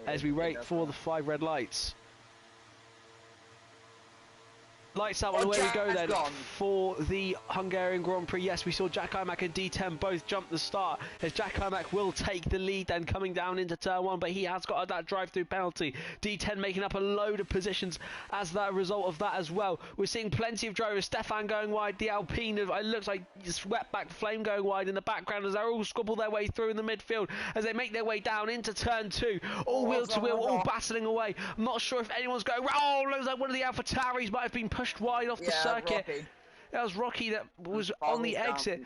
as we wait for the 5 red lights. Lights out, away we go then for the Hungarian Grand Prix. Yes, we saw Jack Imac and D10 both jump the start, as Jack Imac will take the lead then coming down into turn 1, but he has got that drive-through penalty. D10 making up a load of positions as the result of that as well. We're seeing plenty of drivers. Stefan going wide, the Alpine, it looks like swept back Flame going wide in the background as they're all squabble their way through in the midfield as they make their way down into turn 2. All wheel to wheel, all battling away. I'm not sure if anyone's going, oh, looks like one of the AlphaTauris might have been pushed wide off the circuit. Rocky. That was Rocky that was on the exit.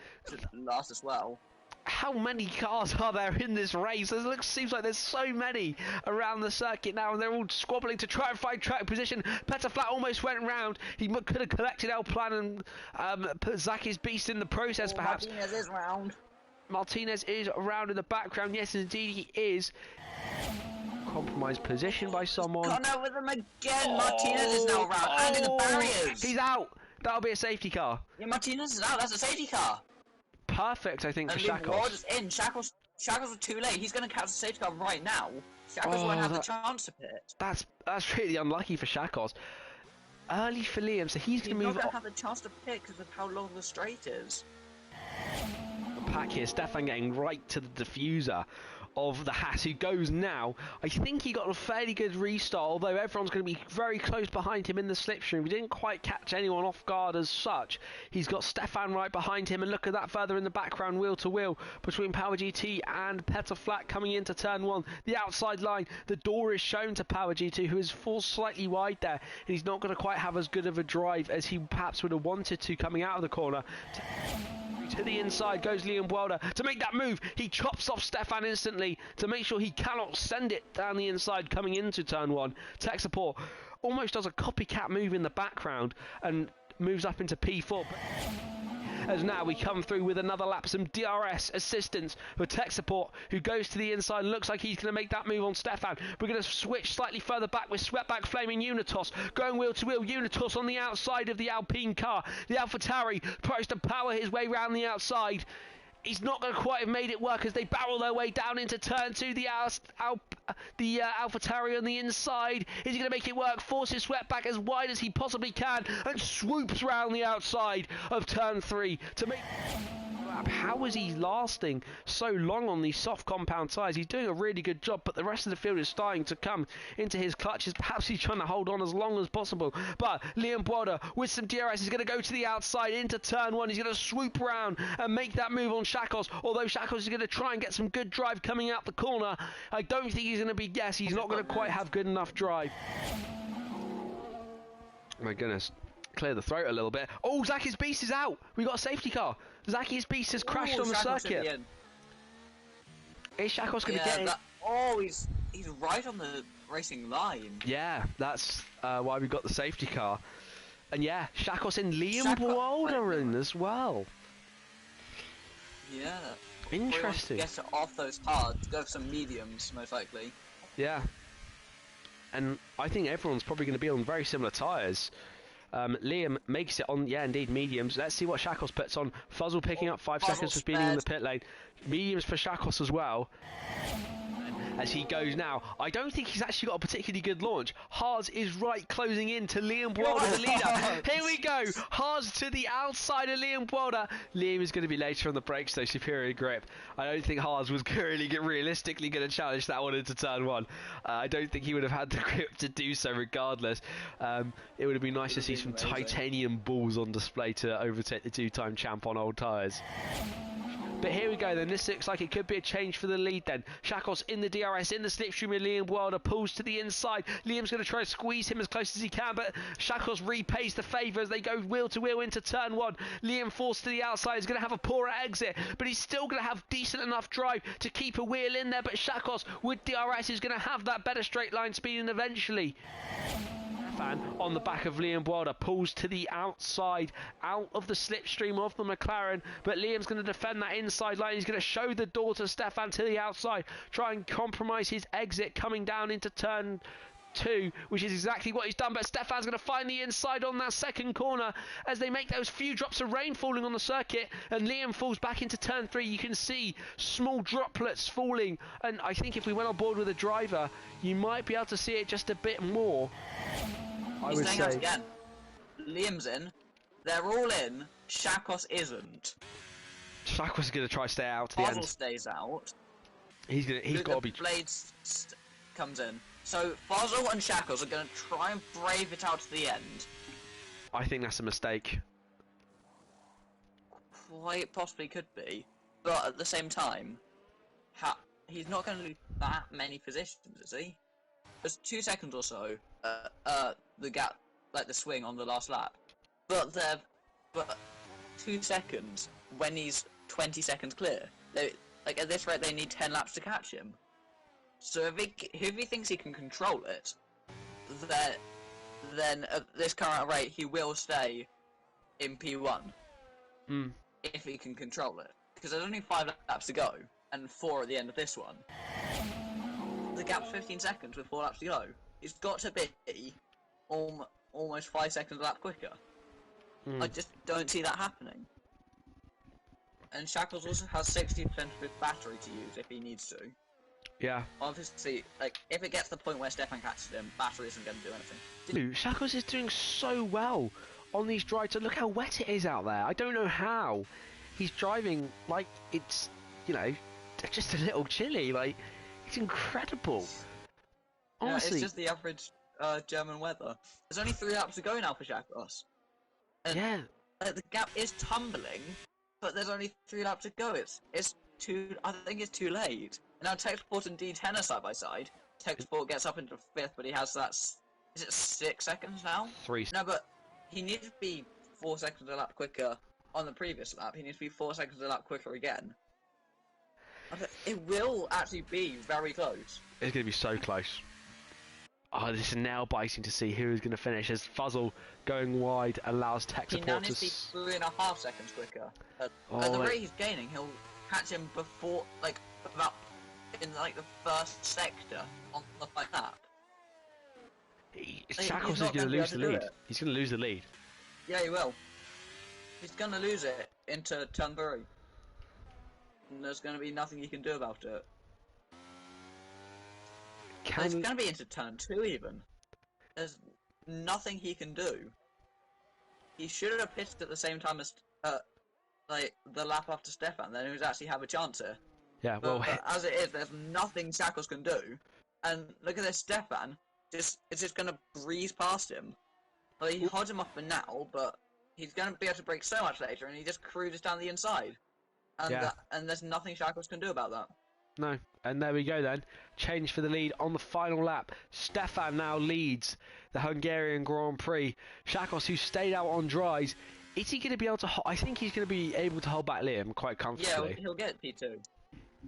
Last as well. How many cars are there in this race? It seems like there's so many around the circuit now, and they're all squabbling to try and find track position. Petter Flat almost went round. He could have collected El Plan and put Zaki's Beast in the process, perhaps. Martinez is round. Martinez is around in the background. Yes, indeed he is. Compromised position by someone. Gone out with him again. Martinez is now round and in the barriers. He's out. That'll be a safety car. Yeah, Martinez is out. That's a safety car. Perfect, I think, for Shackles. Is in. Shackles was too late. He's going to catch the safety car right now. Shackles won't have the chance to pit. That's really unlucky for Shackles. Early for Liam, so he's going to move. He's not going to have the chance to pit because of how long the straight is. Pack here, Stefan getting right to the diffuser of the Haas, who goes now. I think he got a fairly good restart, although everyone's going to be very close behind him in the slipstream. He didn't quite catch anyone off guard as such. He's got Stefan right behind him, and look at that further in the background, wheel to wheel between Power GT and Petter Flat coming into turn 1. The outside line, the door is shown to Power GT, who is forced slightly wide there, and he's not going to quite have as good of a drive as he perhaps would have wanted to coming out of the corner. To the inside goes Liam Welder to make that move. He chops off Stefan instantly to make sure he cannot send it down the inside coming into turn 1. Tech support almost does a copycat move in the background and moves up into P4. As now we come through with another lap, some DRS assistance for tech support, who goes to the inside and looks like he's going to make that move on Stefan. We're going to switch slightly further back with Sweatback Flaming Unitos, going wheel to wheel. Unitos on the outside of the Alpine car. The AlphaTauri tries to power his way round the outside. He's not going to quite have made it work as they barrel their way down into turn 2. The AlphaTauri on the inside. Is he going to make it work? Forces Sweatback as wide as he possibly can and swoops round the outside of turn 3 to make... How is he lasting so long on these soft compound tyres? He's doing a really good job, but the rest of the field is starting to come into his clutches. Perhaps he's trying to hold on as long as possible. But Liam Boada with some DRS is going to go to the outside into turn 1. He's going to swoop around and make that move on Shackles. Although Shackles is going to try and get some good drive coming out the corner. I don't think he's going to be... Yes, he's not going to quite have good enough drive. My goodness. Clear the throat a little bit. Oh, Zaki's Beast is out. We got a safety car. Zaki's Beast has crashed on the circuit. Is Shackles going to get it? Oh, he's right on the racing line. Yeah, that's why we got the safety car. And yeah, Shackles in Liam Boulder in as well. Yeah. Interesting. Get it off those hards. Go for some mediums, most likely. Yeah. And I think everyone's probably going to be on very similar tyres. Liam makes it on, yeah, indeed, mediums. Let's see what Shackles puts on. Fuzzle picking up 5 seconds for speeding in the pit lane. Mediums for Shackles as well. As he goes now, I don't think he's actually got a particularly good launch. Haas is right closing in to Liam Boulder, the leader. Here we go. Haas to the outside of Liam Boulder. Liam is going to be later on the brakes, though. Superior grip. I don't think Haas was realistically going to challenge that one into turn 1. I don't think he would have had the grip to do so regardless. It would have been nice to see some titanium balls on display to overtake the 2-time champ on old tyres. But here we go then, this looks like it could be a change for the lead then. Shackles in the DRS, in the slipstream with Liam Wilder, pulls to the inside. Liam's going to try to squeeze him as close as he can, but Shackles repays the favour as they go wheel to wheel into turn 1. Liam forced to the outside, he's going to have a poorer exit, but he's still going to have decent enough drive to keep a wheel in there, but Shackles with DRS is going to have that better straight line speed and eventually... on the back of Liam Boulder pulls to the outside, out of the slipstream of the McLaren, but Liam's going to defend that inside line. He's going to show the door to Stefan to the outside, try and compromise his exit coming down into turn 2, which is exactly what he's done. But Stefan's going to find the inside on that second corner as they make those few drops of rain falling on the circuit, and Liam falls back into turn 3. You can see small droplets falling, and I think if we went on board with a driver, you might be able to see it just a bit more. He's staying out again. Liam's in. They're all in. Shakos isn't. Shakos is going to try to stay out to the end. Stays out. He's got to be. Blades comes in. So Fozzel and Shakos are going to try and brave it out to the end. I think that's a mistake. Quite possibly could be, but at the same time, he's not going to lose that many positions, is he? There's 2 seconds or so. The gap, like the swing on the last lap, but 2 seconds when he's 20 seconds clear. Like at this rate, they need 10 laps to catch him. So if he thinks he can control it, then at this current rate, he will stay in P1. If he can control it, because there's only 5 laps to go and 4 at the end of this one. The gap's 15 seconds with 4 laps to go. He's got to be almost 5 seconds a lap quicker. I just don't see that happening. And Shackles also has 60% of his battery to use if he needs to. Yeah. Obviously, like, if it gets to the point where Stefan catches him, battery isn't going to do anything. Shackles is doing so well on these drives. Look how wet it is out there. I don't know how. He's driving like it's, you know, just a little chilly. Like, it's incredible. Honestly. Yeah, it's just the average German weather. There's only 3 laps to go now for Shackles. Yeah. The gap is tumbling, but there's only 3 laps to go. I think it's too late. Now Techsport and D10 are side by side. Techsport gets up into 5th, but he has that. Is it 6 seconds now? 3. No, but he needs to be 4 seconds a lap quicker on the previous lap. He needs to be 4 seconds a lap quicker again. It will actually be very close. It's going to be so close. Oh, this is nail biting to see who is going to finish as Fuzzle going wide allows Tech He support now to. needs to be 3.5 seconds quicker. At the rate he's gaining, he'll catch him before, like, about in like the first sector on the lap. Shackles is going to lose the lead. He's going to lose the lead. Yeah, he will. He's going to lose it into turn 3. And there's going to be nothing he can do about it. It's going to be into turn 2 even. There's nothing he can do. He should have pitched at the same time as like the lap after Stefan, then he would actually have a chance here. Yeah, but as it is, there's nothing Shackles can do. And look at this, Stefan. It's just going to breeze past him. Like, he holds him off for now, but he's going to be able to break so much later, and he just cruises down the inside. And and there's nothing Shackles can do about that. No, and there we go then. Change for the lead on the final lap. Stefan now leads the Hungarian Grand Prix. Shackles, who stayed out on dries, is he going to be able to? I think he's going to be able to hold back Liam quite comfortably. Yeah, he'll get P2.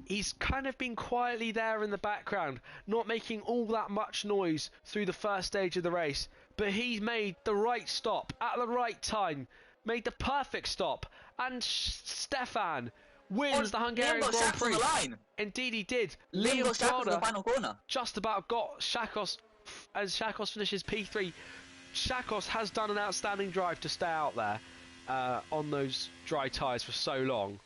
He's kind of been quietly there in the background, not making all that much noise through the first stage of the race. But he's made the right stop at the right time, made the perfect stop, and Stefan wins the Hungarian Grand Prix. Indeed he did. Liam Trotter just about got Shackles as Shackles finishes P3. Shackles has done an outstanding drive to stay out there on those dry tyres for so long.